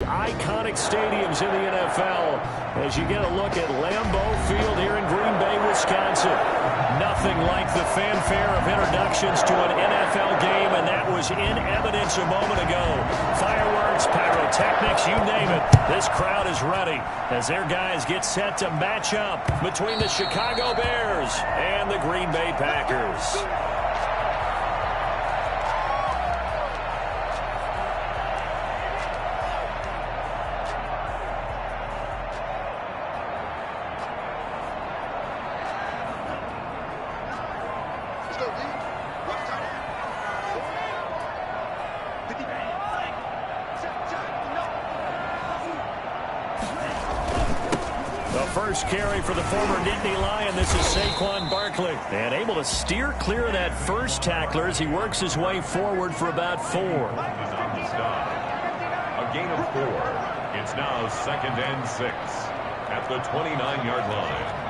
iconic stadiums in the NFL as you get a look at Lambeau Field here in Green Bay, Wisconsin. Nothing like the fanfare of introductions to an NFL game, and that was in evidence a moment ago. Fireworks, pyrotechnics, you name it. This crowd is ready as their guys get set to match up between the Chicago Bears and the Green Bay Packers. First carry for the former Nittany Lion. This is Saquon Barkley. And able to steer clear of that first tackler as he works his way forward for about 4. A gain of 4. It's now 2nd and 6 at the 29-yard line.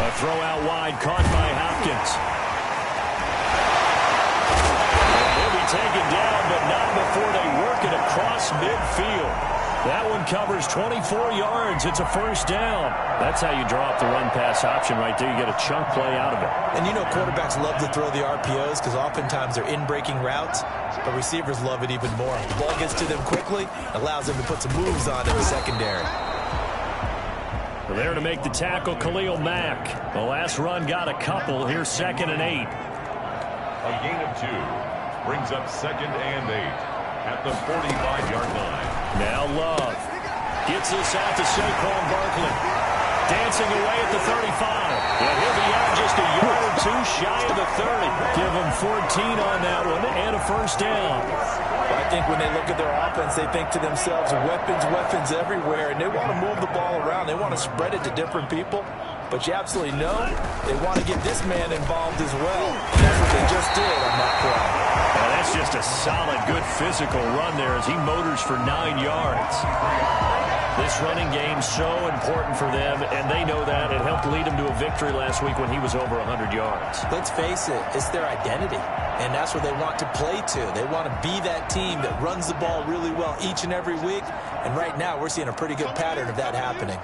A throw out wide caught by Hopkins. He'll be taken down, but not before they work it across midfield. That one covers 24 yards. It's a first down. That's how you draw up the run-pass option right there. You get a chunk play out of it. And you know quarterbacks love to throw the RPOs because oftentimes they're in-breaking routes, but receivers love it even more. The ball gets to them quickly, allows them to put some moves on in the secondary. There to make the tackle, Khalil Mack. The last run got a couple. Here's 2nd and 8. A gain of 2 brings up 2nd and 8 at the 45-yard line. Now Love gets this out to Saquon Barkley. Dancing away at the 35. And he'll be out just a yard or 2 shy of the 30. Give him 14 on that one and a first down. I think when they look at their offense, they think to themselves, weapons, weapons everywhere, and they want to move the ball around. They want to spread it to different people, but you absolutely know they want to get this man involved as well. And that's what they just did on that play. Well, that's just a solid, good physical run there as he motors for 9 yards. This running game so important for them, and they know that. It helped lead them to a victory last week when he was over 100 yards. Let's face it, it's their identity, and that's what they want to play to. They want to be that team that runs the ball really well each and every week, and right now we're seeing a pretty good pattern of that happening.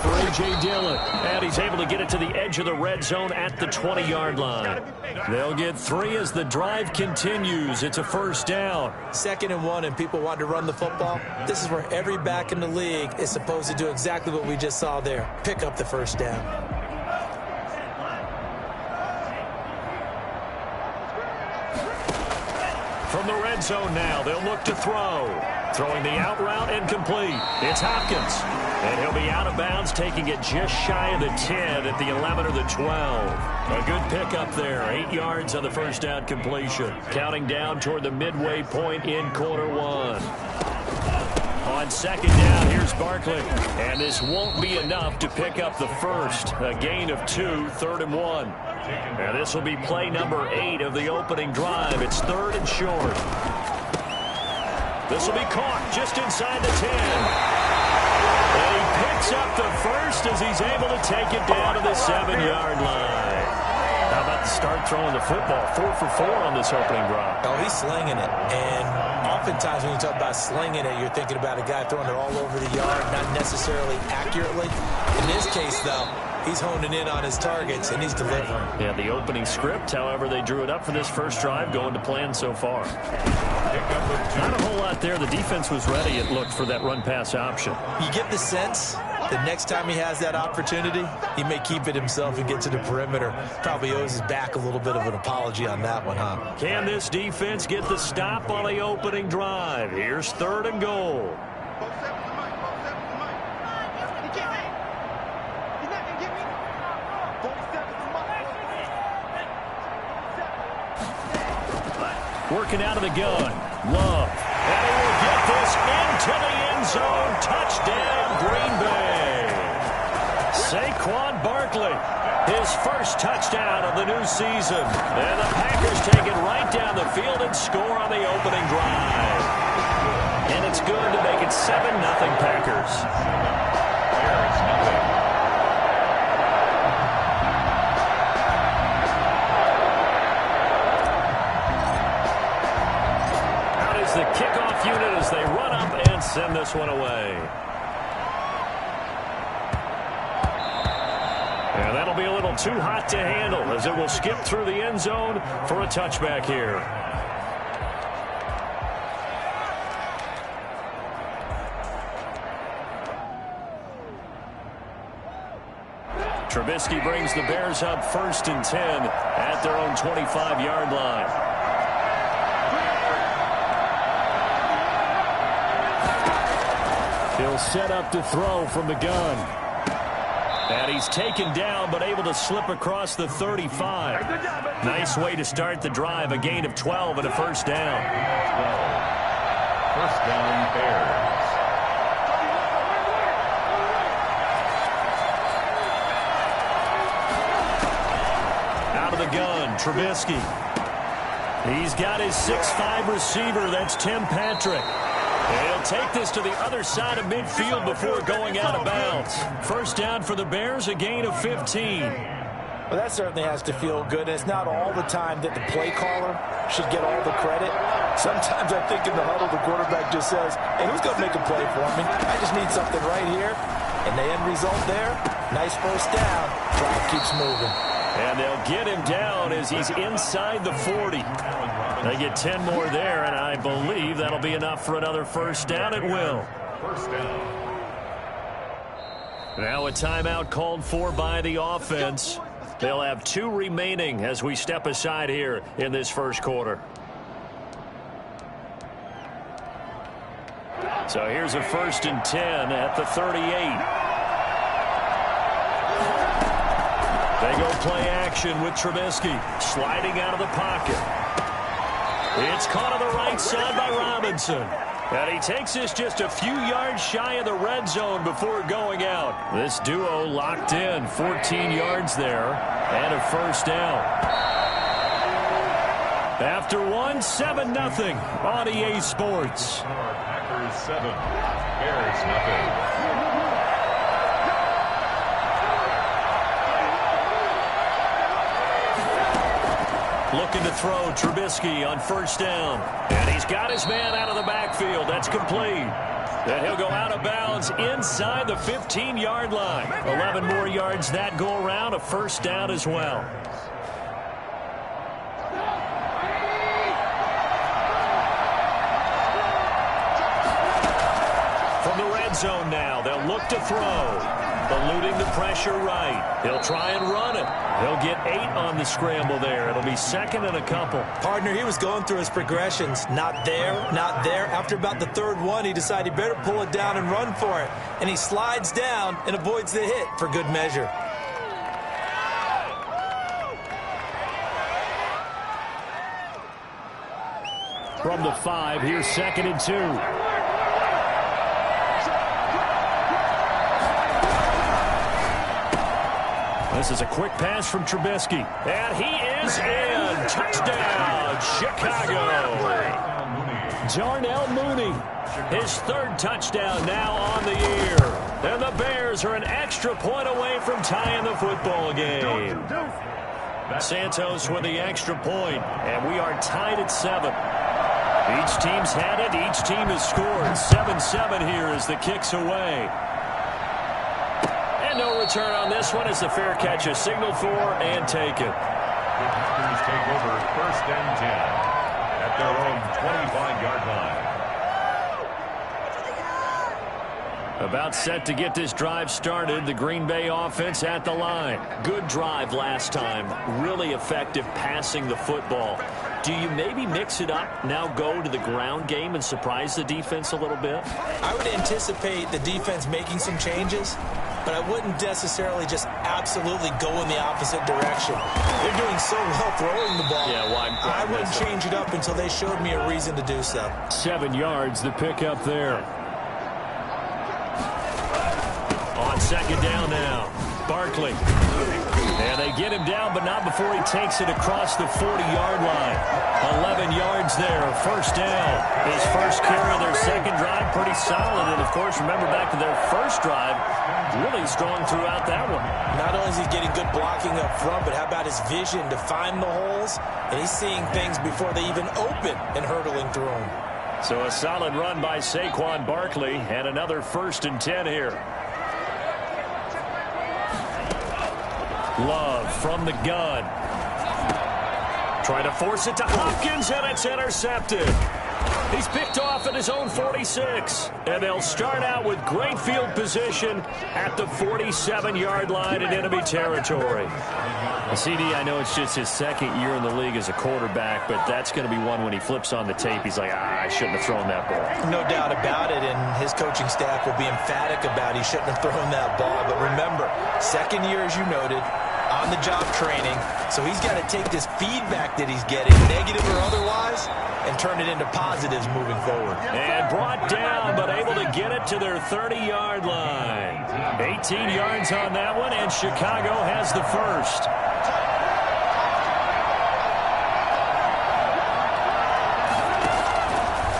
For A.J. Dillon, and he's able to get it to the edge of the red zone at the 20-yard line. They'll get 3 as the drive continues. It's a first down. 2nd and 1, and people want to run the football. This is where every back in the league is supposed to do exactly what we just saw there. Pick up the first down. From the red zone now, they'll look to throw. Throwing the out route and complete. It's Hopkins. And he'll be out of bounds, taking it just shy of the 10 at the 11 or the 12. A good pickup there. 8 yards on the first down completion. Counting down toward the midway point in quarter 1. On 2nd down, here's Barkley. And this won't be enough to pick up the first. A gain of 2, 3rd and 1. And this will be play number 8 of the opening drive. It's 3rd and short. This will be caught just inside the 10. And he picks up the first as he's able to take it down to the 7-yard line. How about the start throwing the football? 4 for 4 on this opening drive. Oh, he's slinging it. And oftentimes when you talk about slinging it, you're thinking about a guy throwing it all over the yard, not necessarily accurately. In this case, though, he's honing in on his targets, and he's delivering. Yeah, the opening script, however, they drew it up for this first drive, going to plan so far. Not a whole lot there. The defense was ready, it looked, for that run-pass option. You get the sense that next time he has that opportunity, he may keep it himself and get to the perimeter. Probably owes his back a little bit of an apology on that one, huh? Can this defense get the stop on the opening drive? Here's 3rd and goal. Working out of the gun. Love. And he will get this into the end zone. Touchdown, Green Bay. Saquon Barkley, his first touchdown of the new season. And the Packers take it the field and score on the opening drive. And it's good to make it 7-0 Packers. Bears nothing. Out is the kickoff unit as they run up and send this one away. And that'll be a little too hot to handle as it will skip through the end zone for a touchback here. Trubisky brings the Bears up 1st and 10 at their own 25-yard line. He'll set up to throw from the gun. And he's taken down but able to slip across the 35. Nice way to start the drive, a gain of 12 and a first down. 12. First down, Bears. The gun, Trubisky. He's got his 6'5" receiver. That's Tim Patrick. And he'll take this to the other side of midfield before going out of bounds. First down for the Bears, a gain of 15. Well, that certainly has to feel good. It's not all the time that the play caller should get all the credit. Sometimes I think in the huddle, the quarterback just says, hey, who's going to make a play for me? I just need something right here. And the end result there, nice first down. Drive keeps moving. And they'll get him down as he's inside the 40. They get 10 more there, and I believe that'll be enough for another first down. It will. First down. Now a timeout called for by the offense. They'll have 2 remaining as we step aside here in this first quarter. So here's a 1st and 10 at the 38. They go play action with Trubisky, sliding out of the pocket. It's caught on the right side by Robinson. And he takes this just a few yards shy of the red zone before going out. This duo locked in, 14 yards there, and a first down. After 1, 7-0 on EA Sports. Packers 7, Bears nothing. Looking to throw Trubisky on first down. And he's got his man out of the backfield. That's complete. Then he'll go out of bounds inside the 15-yard line. 11 more yards that go around. A first down as well. From the red zone now, they'll look to throw. Eluding the pressure right. He'll try and run it. He'll get 8 on the scramble there. It'll be 2nd and a couple. Partner, he was going through his progressions. Not there, not there. After about the 3rd one, he decided he better pull it down and run for it. And he slides down and avoids the hit for good measure. From the 5, here's 2nd and 2. This is a quick pass from Trubisky. And he is in. Touchdown, Chicago. Darnell Mooney, his 3rd touchdown now on the year. And the Bears are an extra point away from tying the football game. Santos with the extra point, and we are tied at 7. Each team's had it. Each team has scored. 7-7 here as the kick's away. And no return on this one as the fair catch is signaled for and taken. The Packers take over 1st and 10 at their own 25-yard line. About set to get this drive started. The Green Bay offense at the line. Good drive last time. Really effective passing the football. Do you maybe mix it up, now go to the ground game and surprise the defense a little bit? I would anticipate the defense making some changes, but I wouldn't necessarily just absolutely go in the opposite direction. They're doing so well throwing the ball. Yeah, well, I wouldn't change it up until they showed me a reason to do so. 7 yards, the pickup there. On 2nd down now, Barkley. And they get him down, but not before he takes it across the 40-yard line. 11 yards there, first down. His first carry of their second drive, pretty solid. And, of course, remember back to their first drive, really strong throughout that one. Not only is he getting good blocking up front, but how about his vision to find the holes? And he's seeing things before they even open and hurtling through them. So a solid run by Saquon Barkley, and another 1st and 10 here. Love from the gun. Trying to force it to Hopkins, and it's intercepted. He's picked off at his own 46. And they'll start out with great field position at the 47-yard line in enemy territory. CD, I know it's just his second year in the league as a quarterback, but that's going to be one when he flips on the tape. He's like, I shouldn't have thrown that ball. No doubt about it, and his coaching staff will be emphatic about he shouldn't have thrown that ball. But remember, second year, as you noted, on-the-job training, so he's got to take this feedback that he's getting, negative or otherwise, and turn it into positives moving forward. And brought down, but able to get it to their 30-yard line. 18 yards on that one, and Chicago has the first.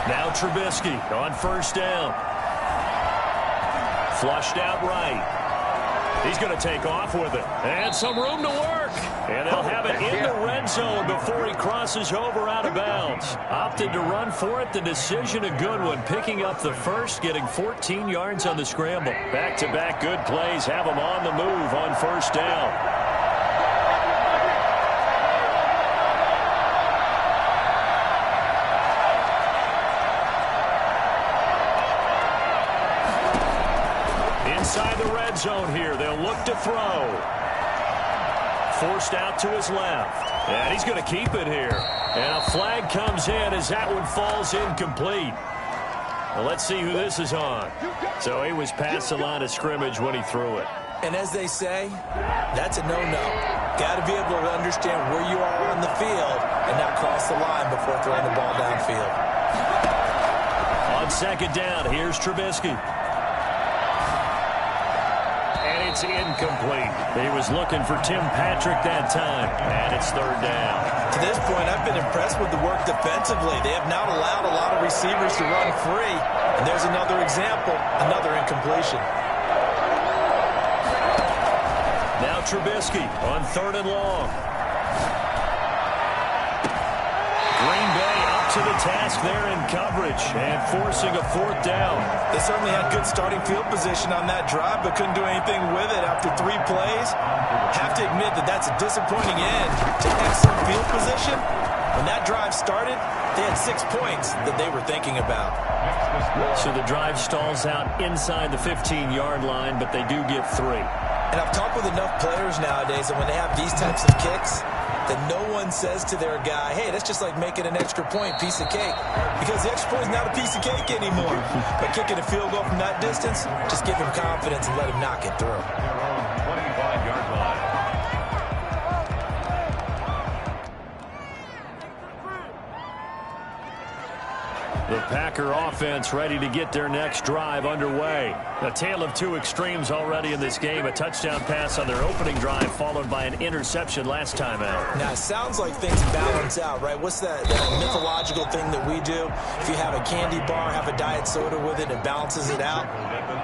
Now Trubisky on first down. Flushed out right. He's going to take off with it. And some room to work. And they'll have it in the red zone before he crosses over out of bounds. Opted to run for it. The decision a good one. Picking up the first, getting 14 yards on the scramble. Back-to-back good plays have him on the move on first down. Inside the red zone here. They'll look to throw. Forced out to his left. And he's going to keep it here. And a flag comes in as that one falls incomplete. Well, let's see who this is on. So he was past the line of scrimmage when he threw it. And as they say, that's a no-no. Got to be able to understand where you are on the field and not cross the line before throwing the ball downfield. On second down, here's Trubisky. It's incomplete. He was looking for Tim Patrick that time, and it's third down. To this point, I've been impressed with the work defensively. They have not allowed a lot of receivers to run free. And there's another example, another incompletion. Now Trubisky on third and long. Green Bay up to the task there in coverage and forcing a fourth down. They certainly had good starting field position on that drive, but couldn't do anything with it after 3 plays. Have to admit that that's a disappointing end to excellent field position. When that drive started, they had 6 points that they were thinking about. So the drive stalls out inside the 15-yard line, but they do get 3. And I've talked with enough players nowadays that when they have these types of kicks, that no one says to their guy, hey, that's just like making an extra point, piece of cake. Because the extra point is not a piece of cake anymore. But kicking a field goal from that distance, just give him confidence and let him knock it through. 25-yard line. The Packer offense ready to get their next drive underway. A tale of two extremes already in this game. A touchdown pass on their opening drive followed by an interception last time out. Now, it sounds like things balance out, right? What's that mythological thing that we do? If you have a candy bar, have a diet soda with it, it balances it out.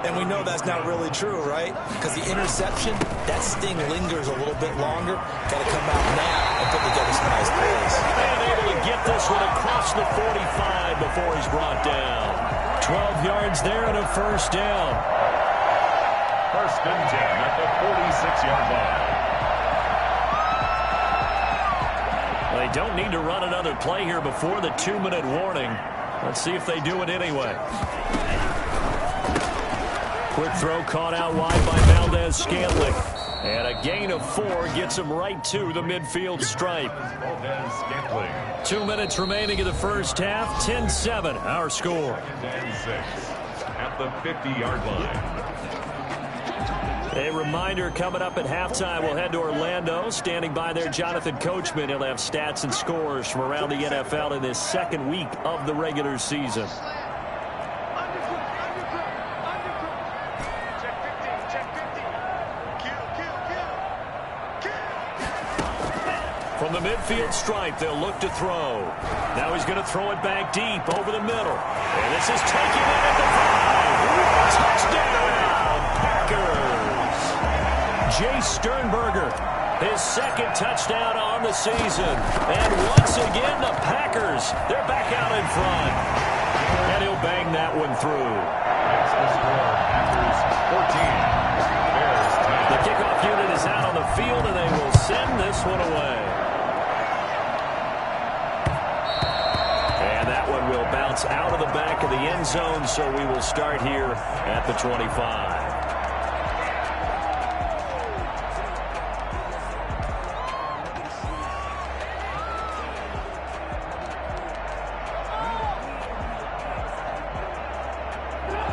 And we know that's not really true, right? Because the interception, that sting lingers a little bit longer. Got to come out now and put together some nice plays. And able to get this one across the 45 before he's brought down. 12 yards there and a first down. First and 10 at the 46-yard line. They don't need to run another play here before the 2-minute warning. Let's see if they do it anyway. Quick throw caught out wide by Valdez-Scantling. And a gain of 4 gets him right to the midfield stripe. 2 minutes remaining in the first half. 10-7, our score. 10-6 at the 50-yard line. A reminder coming up at halftime, we'll head to Orlando. Standing by there, Jonathan Coachman. He'll have stats and scores from around the NFL in this second week of the regular season. From From the midfield stripe, they'll look to throw. Now he's going to throw it back deep over the middle. And this is taken in at the 5. Touchdown, Packers. Jay Sternberger, his second touchdown on the season. And once again, the Packers, they're back out in front. And he'll bang that one through. That's the score. Packers 14. Bears 10. The kickoff unit is out on the field, and they will send this one away. And that one will bounce out of the back of the end zone, so we will start here at the 25.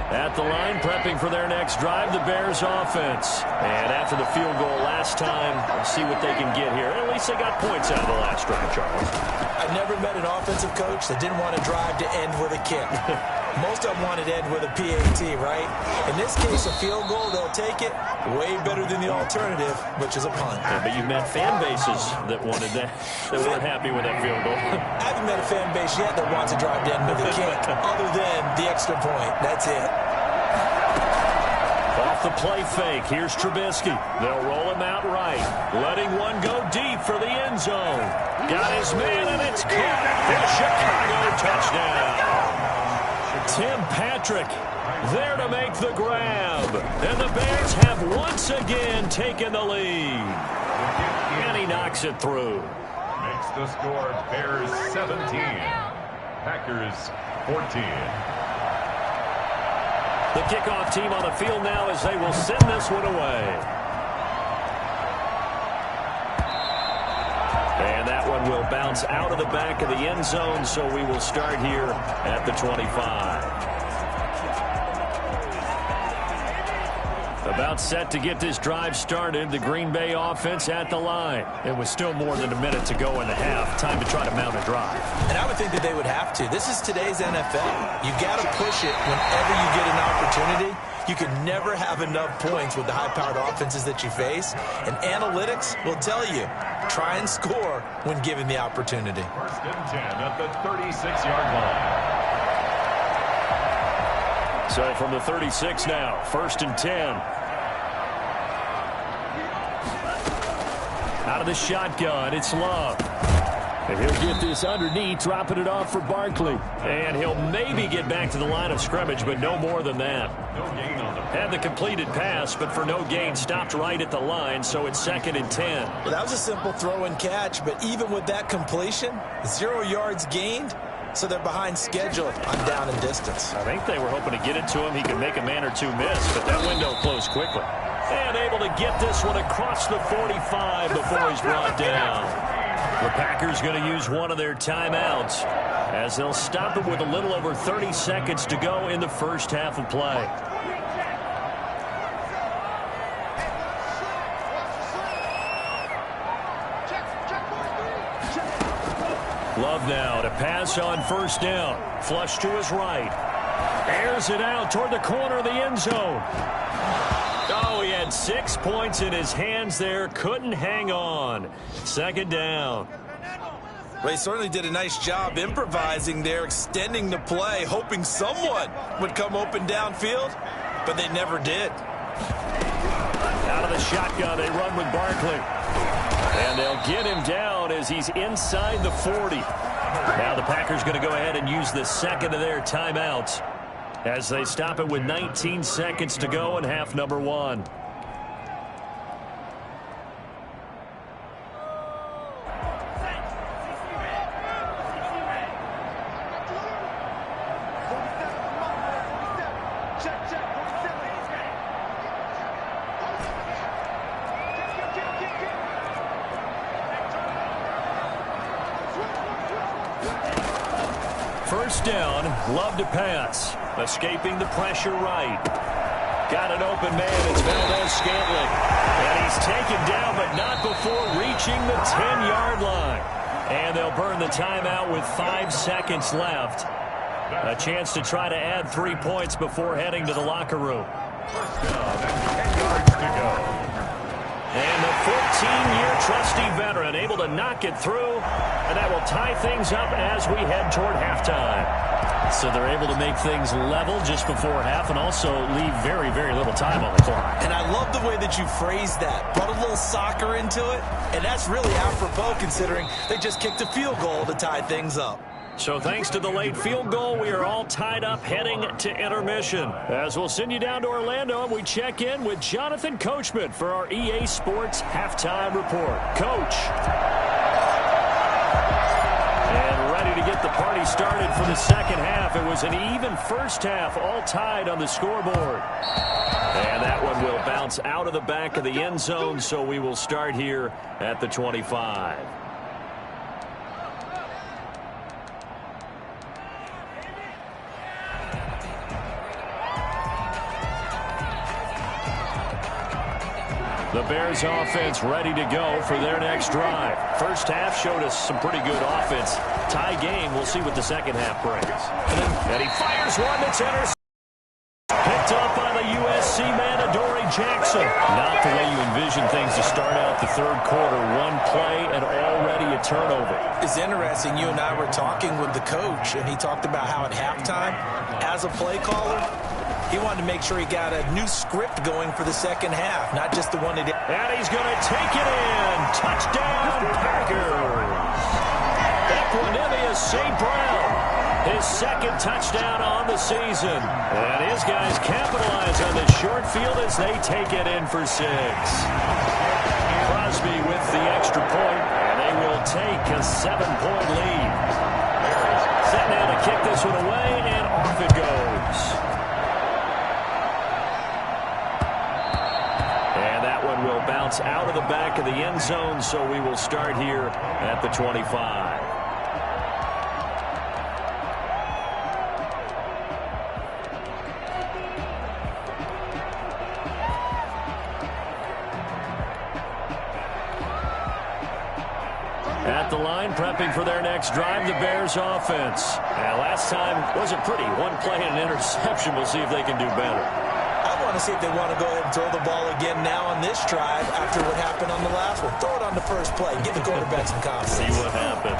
At the line, prepping for their next drive, the Bears offense. And after the field goal last time, let's see what they can get here. At least they got points out of the last drive, Charles. I've never met an offensive coach that didn't want to drive to end with a kick. Most of them wanted to end with a PAT, right? In this case, a field goal, they'll take it. Way better than the alternative, which is a punt. Yeah, but you've met fan bases that wanted that, that weren't happy with that field goal. I haven't met a fan base yet that wants to drive to end with a kick, other than the extra point. That's it. Off the play fake, here's Trubisky. They'll roll him out right, letting one go deep for the end zone. Got his man, and it's caught for Chicago touchdown. Tim Patrick there to make the grab. And the Bears have once again taken the lead. And he knocks it through. Makes the score Bears 17. Packers 14. The kickoff team on the field now as they will send this one away. And that one will bounce out of the back of the end zone, so we will start here at the 25. About set to get this drive started, the Green Bay offense at the line. It was still more than a minute to go in the half. Time to try to mount a drive. And I would think that they would have to. This is today's NFL. You got to push it whenever you get an opportunity. You can never have enough points with the high-powered offenses that you face. And analytics will tell you, try and score when given the opportunity. First and 10 at the 36-yard line. So from the 36 now, first and 10. Out of the shotgun, it's Love. And he'll get this underneath, dropping it off for Barkley. And he'll maybe get back to the line of scrimmage, but no more than that. No gain on the Had the completed pass, but for no gain, stopped right at the line, so it's second and 10. Well, that was a simple throw and catch, but even with that completion, 0 yards gained, so they're behind schedule on down and distance. I think they were hoping to get it to him. He could make a man or two miss, but that window closed quickly. And able to get this one across the 45 before he's brought down. The Packers going to use one of their timeouts as they'll stop it with a little over 30 seconds to go in the first half of play. Love now to pass on first down. Flush to his right. Airs it out toward the corner of the end zone. Oh, he had 6 points in his hands there. Couldn't hang on. Second down. Well, he certainly did a nice job improvising there, extending the play, hoping someone would come open downfield, but they never did. Out of the shotgun, they run with Barkley. And they'll get him down as he's inside the 40. Now the Packers going to go ahead and use the second of their timeouts as they stop it with 19 seconds to go in half number 1. First down, Love to pass. Escaping the pressure right. Got an open man, it's Valdez-Scantling. And he's taken down, but not before reaching the 10-yard line. And they'll burn the timeout with 5 seconds left. A chance to try to add 3 points before heading to the locker room. First down and 10 yards to go. And the 14-year trusty veteran able to knock it through, and that will tie things up as we head toward halftime. So they're able to make things level just before half and also leave very, very little time on the clock. And I love the way that you phrased that. Brought a little soccer into it, and that's really apropos considering they just kicked a field goal to tie things up. So thanks to the late field goal, we are all tied up heading to intermission. As we'll send you down to Orlando, and we check in with Jonathan Coachman for our EA Sports Halftime Report. Coach. And ready to get the party started for the second half. It was an even first half, all tied on the scoreboard. And that one will bounce out of the back of the end zone, so we will start here at the 25. The Bears offense ready to go for their next drive. First half showed us some pretty good offense. Tie game. We'll see what the second half brings. And he fires one that's intercepted. Picked up by the USC man, Adoree Jackson. Not the way you envision things to start out the third quarter. One play and already a turnover. It's interesting. You and I were talking with the coach, and he talked about how at halftime, as a play caller, he wanted to make sure he got a new script going for the second half, not just the one he did. And he's going to take it in. Touchdown, Packers. Equanimeous St. Brown. His second touchdown on the season. And his guys capitalize on the short field as they take it in for 6. Crosby with the extra point, and they will take a 7-point lead. Set now to kick this one away, and off it goes. Will bounce out of the back of the end zone, so we will start here at the 25. At the line, prepping for their next drive, the Bears offense. And last time wasn't pretty. One play and an interception. We'll see if they can do better. I want to see if they want to go ahead and throw the ball again now on this drive after what happened on the last one. Throw it on the first play. Give the quarterback some confidence. See what happens.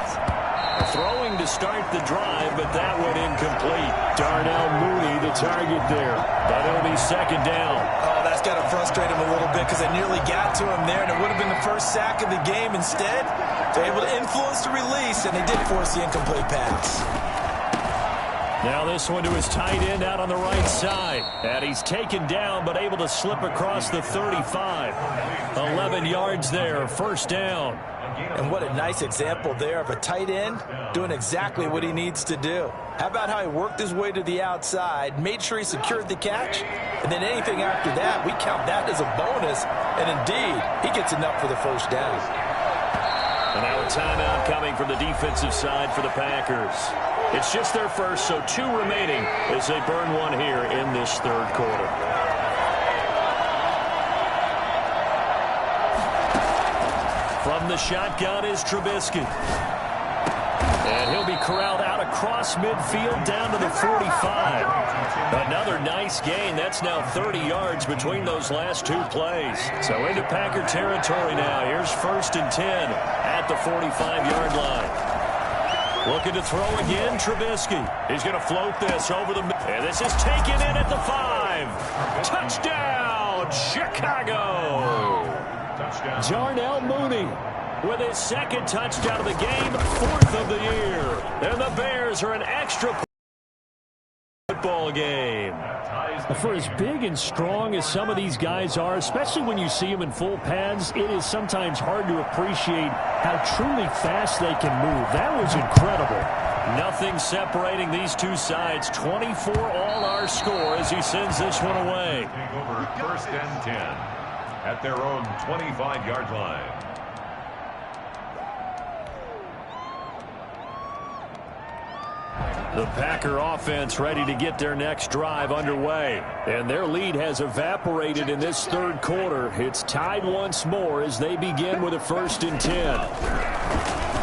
Throwing to start the drive, but that one incomplete. Darnell Mooney, the target there. But it'll be second down. Oh, that's got to frustrate him a little bit because they nearly got to him there, and it would have been the first sack of the game. Instead, they're able to influence the release, and they did force the incomplete pass. Now this one to his tight end out on the right side. And he's taken down but able to slip across the 35. 11 yards there, first down. And what a nice example there of a tight end doing exactly what he needs to do. How about how he worked his way to the outside, made sure he secured the catch, and then anything after that, we count that as a bonus. And indeed, he gets enough for the first down. And now a timeout coming from the defensive side for the Packers. It's just their first, so 2 remaining as they burn one here in this third quarter. From the shotgun is Trubisky. And he'll be corralled out across midfield down to the 45. Another nice gain. That's now 30 yards between those last 2 plays. So into Packer territory now. Here's 1st and 10 at the 45-yard line. Looking to throw again, Trubisky. He's going to float this over the middle. And this is taken in at the 5. Touchdown, Chicago. Touchdown. Darnell Mooney with his second touchdown of the game, 4th of the year. And the Bears are an extra football game. For as big and strong as some of these guys are, especially when you see them in full pads, it is sometimes hard to appreciate how truly fast they can move. That was incredible. Nothing separating these two sides. 24 all our score as he sends this one away. Take over 1st and 10 at their own 25-yard line. The Packer offense ready to get their next drive underway. And their lead has evaporated in this third quarter. It's tied once more as they begin with a 1st and 10.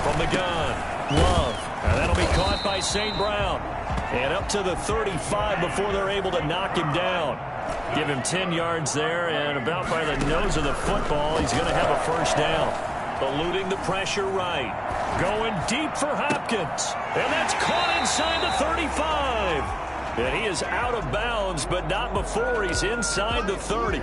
From the gun, Love. And that'll be caught by St. Brown. And up to the 35 before they're able to knock him down. Give him 10 yards there, and about by the nose of the football, he's going to have a first down. Eluding the pressure right. Going deep for Hopkins. And that's caught inside the 35. And he is out of bounds, but not before he's inside the 30.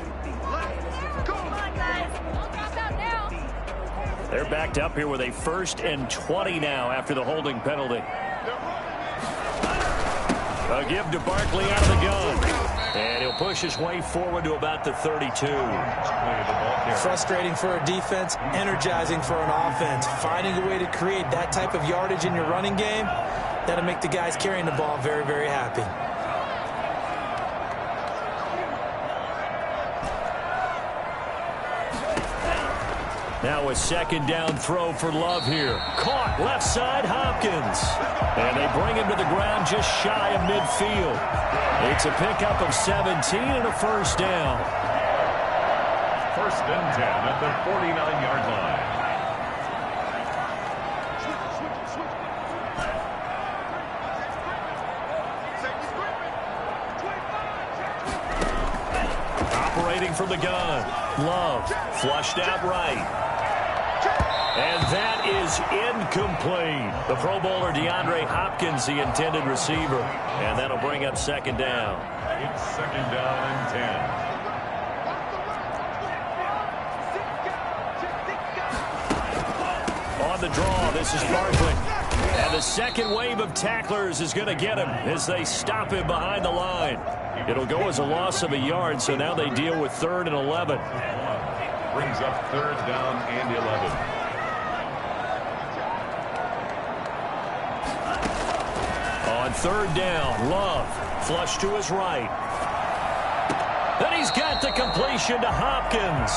They're backed up here with a 1st and 20 now after the holding penalty. A give to Barkley out of the gun. And he'll push his way forward to about the 32. Frustrating for a defense, energizing for an offense. Finding a way to create that type of yardage in your running game, that'll make the guys carrying the ball very, very happy. Now a 2nd down throw for Love here. Caught left side, Hopkins. And they bring him to the ground just shy of midfield. It's a pickup of 17 and a first down. 1st and 10 at the 49-yard line. Operating from the gun. Love flushed out right. And that is incomplete. The Pro Bowler DeAndre Hopkins, the intended receiver. And that'll bring up 2nd down. It's 2nd down and 10. On the draw, this is Barkley. And the 2nd wave of tacklers is going to get him as they stop him behind the line. It'll go as a loss of a yard, so now they deal with 3rd and 11. Brings up 3rd down and 11. On 3rd down, Love flush to his right. Then he's got the completion to Hopkins.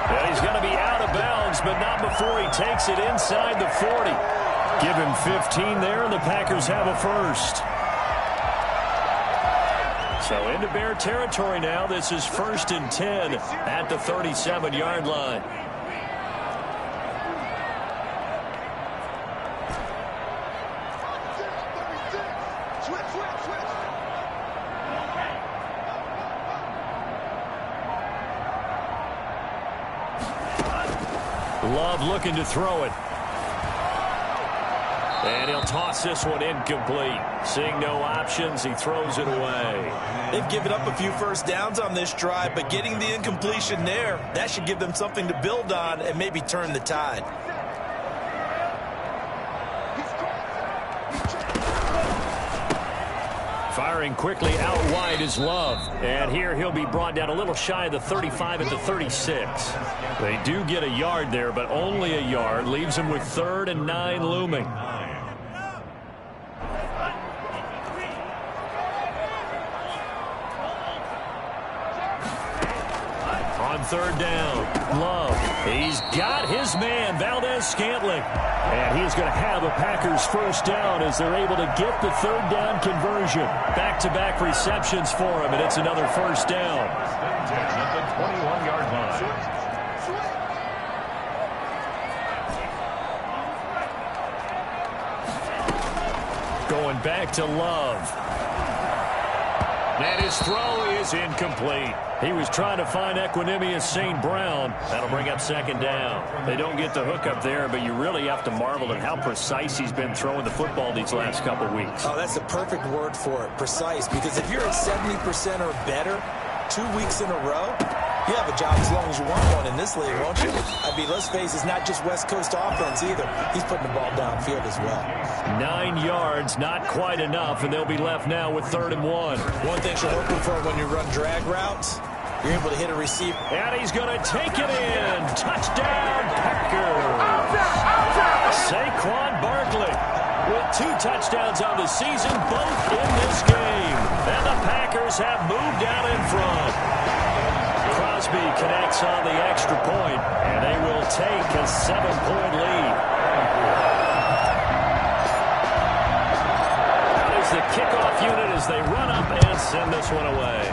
And he's going to be out of bounds, but not before he takes it inside the 40. Give him 15 there, and the Packers have a first. So into Bear territory now. This is 1st and 10 at the 37-yard line. Love looking to throw it. And he'll toss this one incomplete. Seeing no options, he throws it away. They've given up a few first downs on this drive, but getting the incompletion there, that should give them something to build on and maybe turn the tide. Firing quickly out wide is Love. And here he'll be brought down a little shy of the 35 at the 36. They do get a yard there, but only a yard. Leaves him with 3rd and 9 looming. On 3rd down, Love. He's got his man, Valdez-Scantling. And he's going to have a Packers first down as they're able to get the 3rd down conversion. Back-to-back receptions for him, and it's another first down. At the 21-yard line. Going back to Love. And his throw is incomplete. He was trying to find Equanimeous St. Brown. That'll bring up 2nd down. They don't get the hook up there, but you really have to marvel at how precise he's been throwing the football these last couple weeks. Oh, that's the perfect word for it, precise. Because if you're at 70% or better 2 weeks in a row, you have a job as long as you want one in this league, won't you? I mean, let's face it, it's not just West Coast offense either. He's putting the ball downfield as well. 9 yards, not quite enough, and they'll be left now with 3rd and 1. One thing you're looking for when you run drag routes, you're able to hit a receiver. And he's going to take it in. Touchdown, Packers. Saquon Barkley with 2 touchdowns on the season, both in this game. And the Packers have moved out in front. Crosby connects on the extra point, and they will take a 7-point lead. That is the kickoff unit as they run up and send this one away.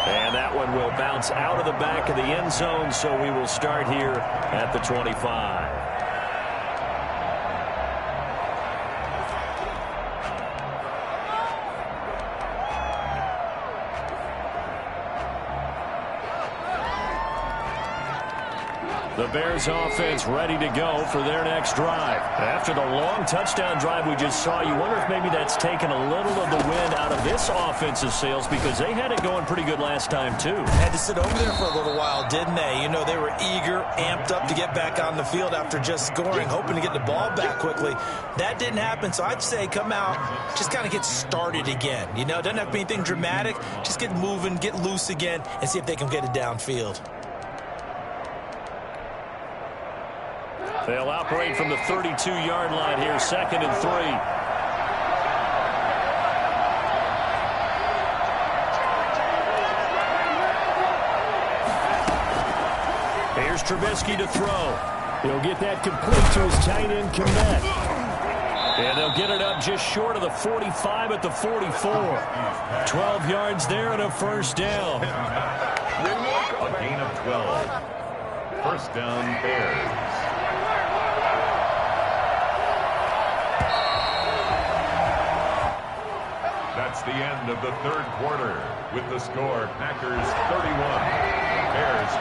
And that one will bounce out of the back of the end zone, so we will start here at the 25. The Bears offense ready to go for their next drive. After the long touchdown drive we just saw, you wonder if maybe that's taken a little of the wind out of this offensive sails, because they had it going pretty good last time too. Had to sit over there for a little while, didn't they? You know, they were eager, amped up to get back on the field after just scoring, hoping to get the ball back quickly. That didn't happen, so I'd say come out, just kind of get started again. You know, it doesn't have to be anything dramatic. Just get moving, get loose again, and see if they can get it downfield. They'll operate from the 32-yard line here, 2nd and 3. Here's Trubisky to throw. He'll get that complete to his tight end, Kmet. And they'll get it up just short of the 45 at the 44. 12 yards there and a first down. A gain of 12. First down, Bears. That's the end of the third quarter. With the score, Packers 31, Bears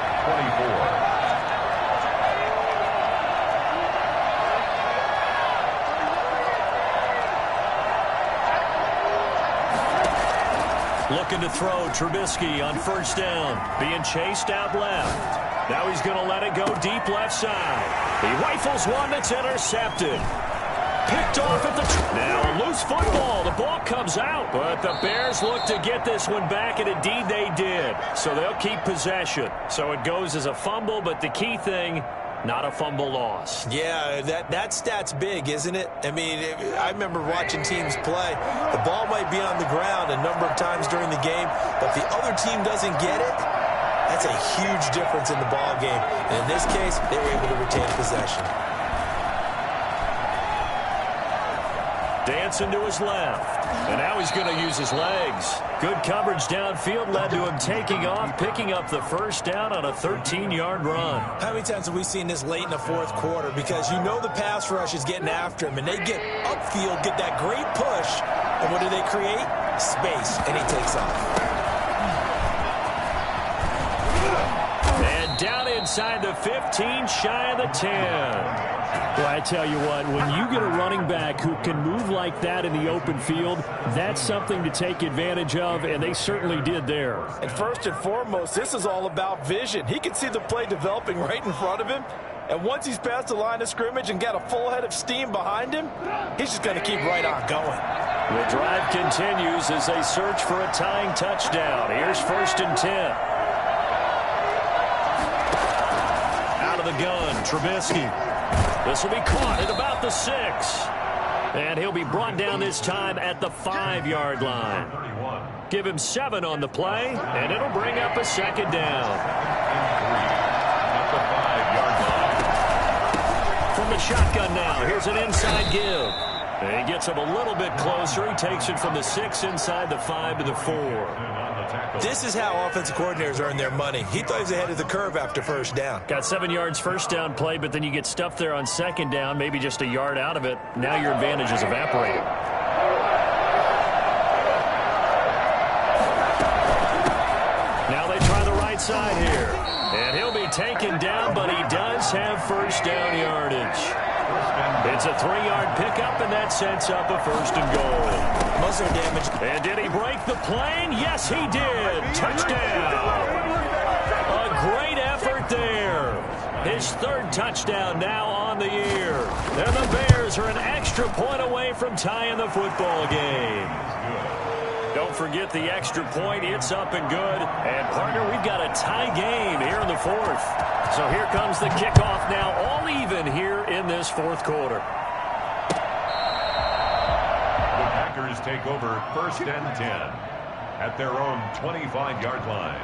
24. Looking to throw, Trubisky on first down. Being chased out left. Now he's going to let it go deep left side. He rifles one that's intercepted. Picked off at the... Now a loose football. The ball comes out. But the Bears look to get this one back, and indeed they did. So they'll keep possession. So it goes as a fumble, but the key thing... not a fumble loss. Yeah, that stat's big, isn't it? I mean, I remember watching teams play. The ball might be on the ground a number of times during the game, but if the other team doesn't get it, that's a huge difference in the ball game. And in this case, they were able to retain possession. Dancing to his left. And now he's going to use his legs. Good coverage downfield led to him taking off, picking up the first down on a 13-yard run. How many times have we seen this late in the fourth quarter? Because you know the pass rush is getting after him, and they get upfield, get that great push, and what do they create? Space, and he takes off. And down inside the 15, shy of the 10. Well, I tell you what, when you get a running back who can move like that in the open field, that's something to take advantage of, and they certainly did there. And first and foremost, this is all about vision. He can see the play developing right in front of him, and once he's past the line of scrimmage and got a full head of steam behind him, he's just going to keep right on going. The drive continues as they search for a tying touchdown. Here's 1st and 10. Out of the gun, Trubisky. This will be caught at about the 6. And he'll be brought down this time at the 5-yard line. Give him 7 on the play, and it'll bring up a second down. At the 5-yard line. From the shotgun now, here's an inside give. And he gets him a little bit closer. He takes it from the 6 inside the 5 to the 4. This is how offensive coordinators earn their money. He thought he was ahead of the curve after first down. Got 7 yards first down play, but then you get stuffed there on second down, maybe just a yard out of it. Now your advantage is evaporated. Now they try the right side here. And he'll be taken down, but he does have first down yardage. It's a 3-yard pickup, and that sets up a 1st and goal. Muzzle damage. And did he break the plane? Yes, he did. Touchdown. A great effort there. His 3rd touchdown now on the year. And the Bears are an extra point away from tying the football game. Don't forget the extra point. It's up and good. And, partner, we've got a tie game here in the 4th. So here comes the kickoff now, all even here in this 4th quarter. The Packers take over 1st and 10 at their own 25-yard line.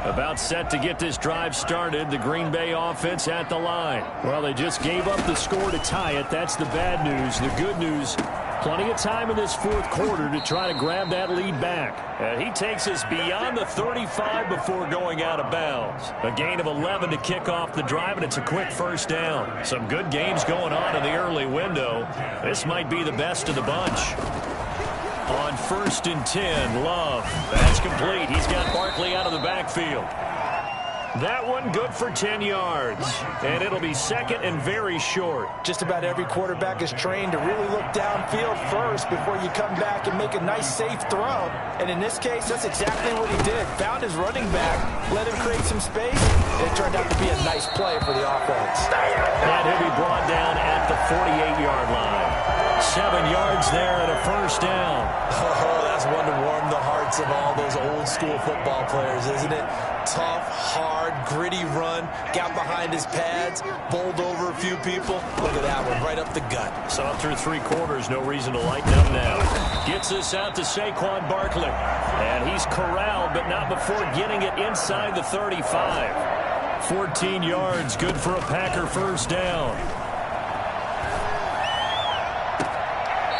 About set to get this drive started. The Green Bay offense at the line. Well, they just gave up the score to tie it. That's the bad news. The good news, plenty of time in this 4th quarter to try to grab that lead back. And he takes us beyond the 35 before going out of bounds. A gain of 11 to kick off the drive, and it's a quick first down. Some good games going on in the early window. This might be the best of the bunch. On 1st and 10, Love. That's complete. He's got Barkley out of the backfield. That one good for 10 yards. And it'll be second and very short. Just about every quarterback is trained to really look downfield first before you come back and make a nice, safe throw. And in this case, that's exactly what he did. Found his running back, let him create some space, and it turned out to be a nice play for the offense. And he'll be brought down at the 48-yard line. 7 yards there and a first down. Oh, that's one to warm the hearts of all those old-school football players, isn't it? Tough, hard, gritty run, got behind his pads, bowled over a few people. Look at that one, right up the gut. So through 3 quarters, no reason to lighten up now. Gets this out to Saquon Barkley. And he's corralled, but not before getting it inside the 35. 14 yards, good for a Packer first down.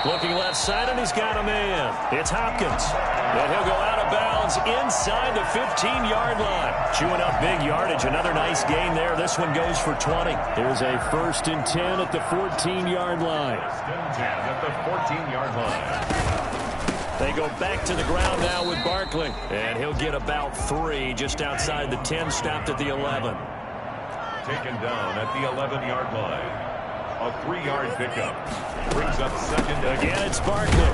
Looking left side, and he's got a man. It's Hopkins. And he'll go out of bounds inside the 15-yard line. Chewing up big yardage. Another nice gain there. This one goes for 20. There's a 1st and 10 at the 14-yard line. 1st and 10 at the 14-yard line. They go back to the ground now with Barkley. And he'll get about 3 just outside the 10, stopped at the 11. Taken down at the 11-yard line. A 3-yard pickup. Brings up second. Again, it's Barkley.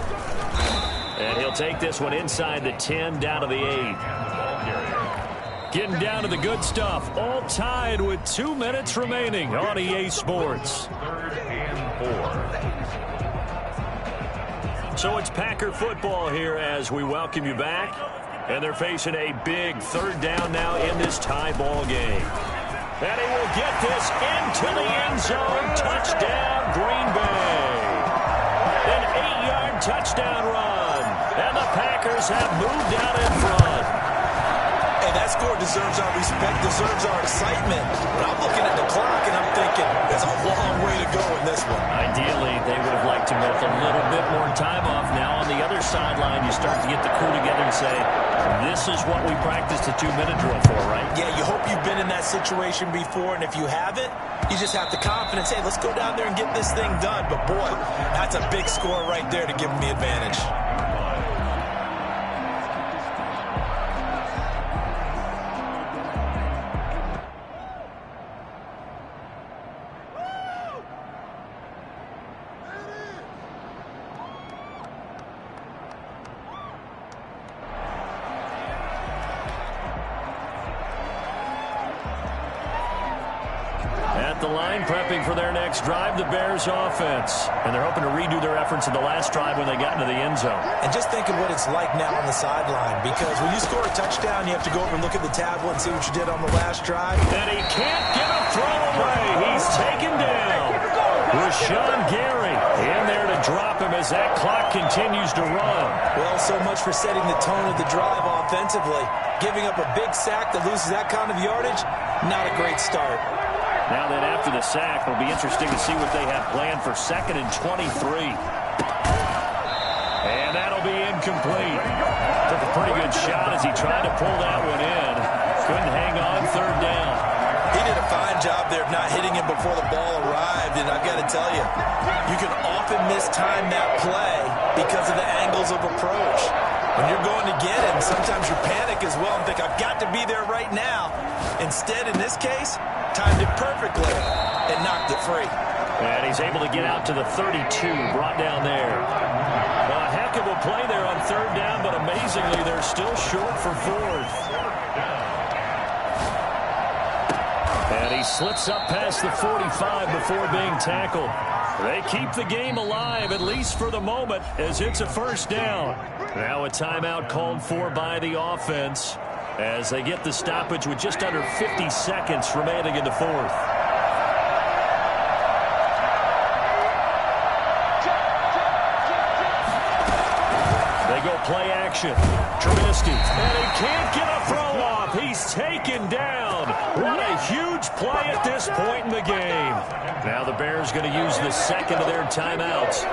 And he'll take this one inside the 10, down to the 8. Getting down to the good stuff. All tied with 2 minutes remaining on EA Sports. 3rd and 4. So it's Packer football here as we welcome you back. And they're facing a big 3rd down now in this tie ball game. And he will get this into the end zone. Touchdown, Green Bay. An 8-yard touchdown run. And the Packers have moved out in front. Hey, that score deserves our respect, deserves our excitement. But I'm looking at the clock, and I'm thinking, there's a long way to go in this one. Ideally, they would have liked to milk a little bit more time off. Now on the other sideline, you start to get the crew together and say, this is what we practiced a 2-minute drill for, right? Yeah, you hope you've been in that situation before, and if you haven't, you just have the confidence, hey, let's go down there and get this thing done. But, boy, that's a big score right there to give them the advantage. The line prepping for their next drive, the Bears offense. And they're hoping to redo their efforts in the last drive when they got into the end zone. And just think of what it's like now on the sideline, because when you score a touchdown, you have to go over and look at the tablet and see what you did on the last drive. And he can't get a throw away. He's taken down. Rashawn Gary in there to drop him as that clock continues to run. Well, so much for setting the tone of the drive offensively. Giving up a big sack that loses that kind of yardage, not a great start. Now then, after the sack, it'll be interesting to see what they have planned for 2nd and 23. And that'll be incomplete. Took a pretty good shot as he tried to pull that one in. Couldn't hang on 3rd down. He did a fine job there of not hitting him before the ball arrived, and I've got to tell you, you can often mistime that play because of the angles of approach. When you're going to get him, sometimes you panic as well and think, I've got to be there right now. Instead, in this case, timed it perfectly and knocked it free. And he's able to get out to the 32, brought down there. A heck of a play there on 3rd down, but amazingly, they're still short for 4th. And he slips up past the 45 before being tackled. They keep the game alive, at least for the moment, as it's a 1st down. Now a timeout called for by the offense as they get the stoppage with just under 50 seconds remaining in the 4th. They go play action. Trubisky. And he can't get a throw off. He's taken down. What a huge play at this point in the game. Now the Bears going to use the 2nd of their timeouts,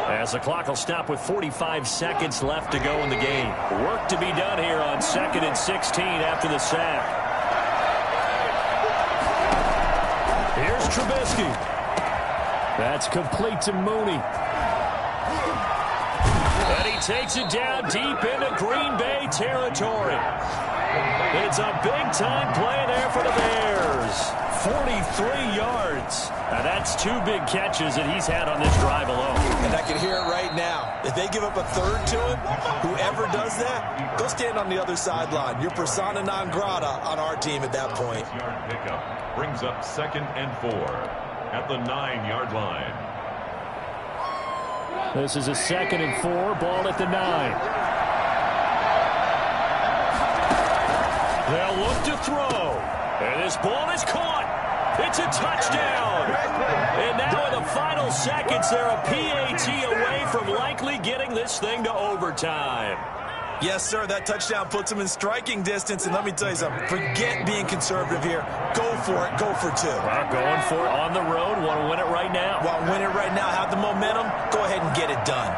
as the clock will stop with 45 seconds left to go in the game. Work to be done here on 2nd and 16 after the sack. Here's Trubisky. That's complete to Mooney. And he And takes it down deep into Green Bay territory. It's a big-time play there for the Bears. 43 yards. Now that's 2 big catches that he's had on this drive alone. And I can hear it right now. If they give up a third to him, whoever does that, go stand on the other sideline. You're persona non grata on our team at that point. Yard pickup brings up 2nd and 4 at the 9-yard line. This is a 2nd and 4, ball at the 9. They'll look to throw. And this ball is caught. It's a touchdown. And now in the final seconds, they're a PAT away from likely getting this thing to overtime. Yes, sir, that touchdown puts them in striking distance. And let me tell you something, forget being conservative here. Go for it, go for 2. Well, going for it on the road, want to win it right now. Want to win it right now, have the momentum, go ahead and get it done.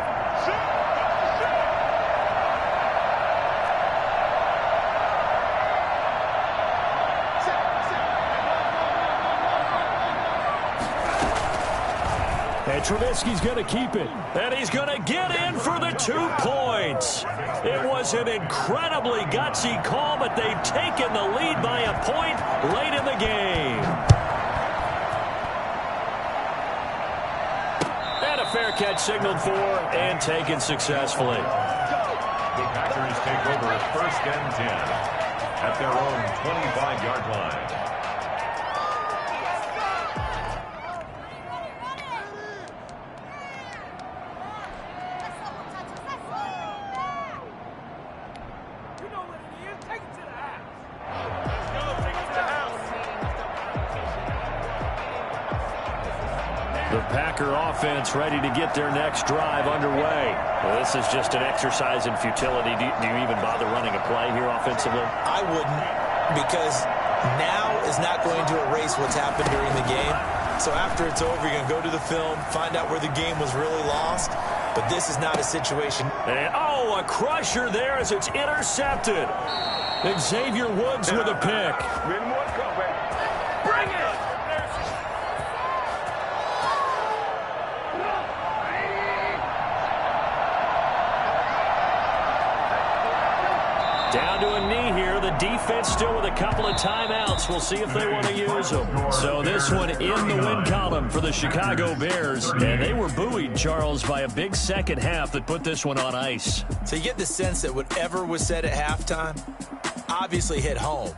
And Trubisky's going to keep it. And he's going to get in for the 2 points. It was an incredibly gutsy call, but they've taken the lead by a point late in the game. And a fair catch signaled for and taken successfully. The Packers take over 1st and 10 at their own 25-yard line. The Packer offense ready to get their next drive underway. Well, this is just an exercise in futility. Do you even bother running a play here offensively? I wouldn't, because now is not going to erase what's happened during the game. So after it's over, you're going to go to the film, find out where the game was really lost. But this is not a situation. And, oh, a crusher there as it's intercepted. And Xavier Woods with a pick. Bring it! Down to a knee here. The defense still with a couple of timeouts. We'll see if they want to use them. So this one in the win column for the Chicago Bears. And they were buoyed, Charles, by a big second half that put this one on ice. So you get the sense that whatever was said at halftime obviously hit home.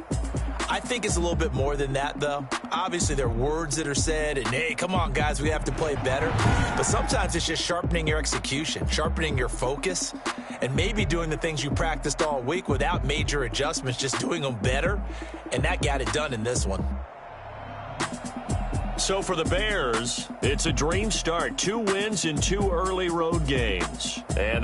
I think it's a little bit more than that, though. Obviously, there are words that are said, and, hey, come on, guys, we have to play better. But sometimes it's just sharpening your execution, sharpening your focus, and maybe doing the things you practiced all week without major adjustments, just doing them better. And that got it done in this one. So for the Bears, it's a dream start. 2 wins in 2 early road games. And they'll